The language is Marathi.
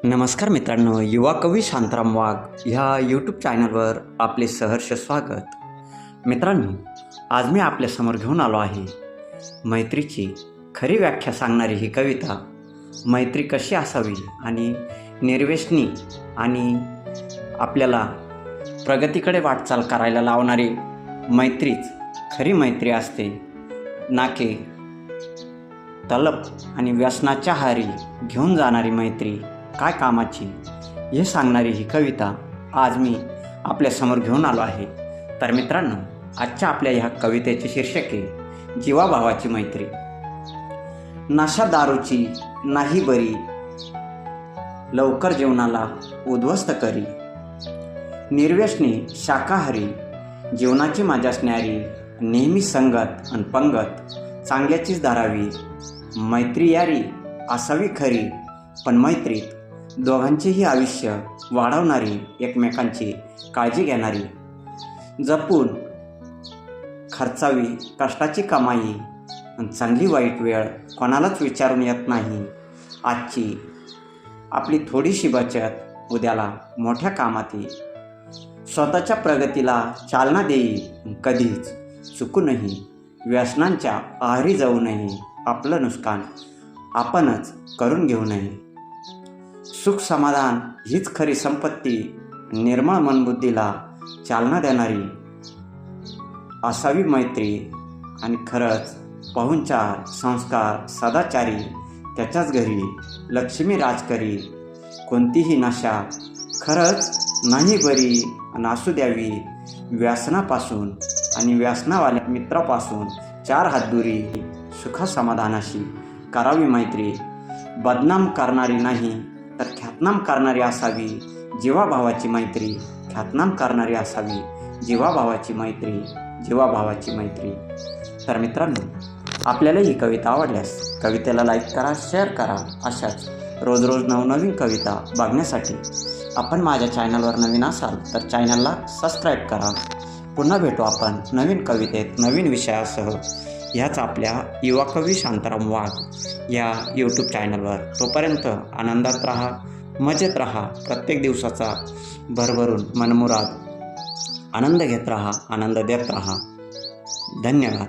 नमस्कार मित्रांनो, युवा कवी शांताराम वाघ ह्या यूट्यूब चॅनलवर आपले सहर्ष स्वागत. मित्रांनो, आज मी आपल्यासमोर घेऊन आलो आहे मैत्रीची खरी व्याख्या सांगणारी ही कविता. मैत्री कशी असावी आणि निर्व्यसनी आणि आपल्याला प्रगतीकडे वाटचाल करायला लावणारी मैत्रीच खरी मैत्री असते, ना की तलप आणि व्यसनाच्या हारी घेऊन जाणारी मैत्री काय कामाची, हे सांगणारी ही कविता आज मी आपल्यासमोर घेऊन आलो आहे. तर मित्रांनो, आजच्या आपल्या ह्या कवितेचे शीर्षक आहे जीवाभावाची मैत्री. नशा दारूची नाही बरी, लवकर जीवनाला उद्ध्वस्त करी. निर्व्यसनी शाकाहारी, जीवनाची मजाच न्यारी. नेहमी संगत आणि पंगत चांगल्याचीच धरावी. मैत्री यारी असावी खरी, पण मैत्रीत दोघांचेही आयुष्य वाढवणारी, एकमेकांची काळजी घेणारी. जपून खर्चावी कष्टाची कमाई, चांगली वाईट वेळ कोणालाच विचारून येत नाही. आजची आपली थोडीशी बचत उद्याला मोठ्या कामात येईल. स्वतःच्या प्रगतीला चालना देई, कधीच चुकूनही व्यसनांच्या आहारी जाऊ नये. आपलं नुकसान आपणच करून घेऊ नये. सुख समाधान हीच खरी संपत्ती, निर्मळ मनबुद्धीला चालना देणारी असावी मैत्री. आणि खरंच पाहुणचार संस्कार सदाचारी, त्याच्याच घरी लक्ष्मी राज करी. कोणतीही नशा खरंच नाही बरी, नासू द्यावी व्यसनापासून आणि व्यसनावाल्या मित्रापासून 4 हात दुरी. सुखसमाधानाशी करावी मैत्री, बदनाम करणारी नाही तर ख्यातनाम करणारी असावी. जीवाभावाची मैत्री ख्यातनाम करणारी असावी. जीवाभावाची मैत्री, जीवाभावाची मैत्री. तर मित्रांनो, आपल्याला ही कविता आवडल्यास कवितेला लाईक करा, शेअर करा. अशाच रोज रोज नवनवीन कविता बघण्यासाठी आपण माझ्या चॅनलवर नवीन असाल तर चॅनलला सबस्क्राईब करा. पुन्हा भेटू आपण नवीन कवितेत नवीन विषयासह ह्याच आपल्या युवा कवी शांताराम वाघ या यूट्यूब चॅनलवर. तोपर्यंत आनंदात राहा, मजेत राहा. प्रत्येक दिवसाचा भरभरून मनमुराद आनंद घेत राहा, आनंद देत राहा. धन्यवाद.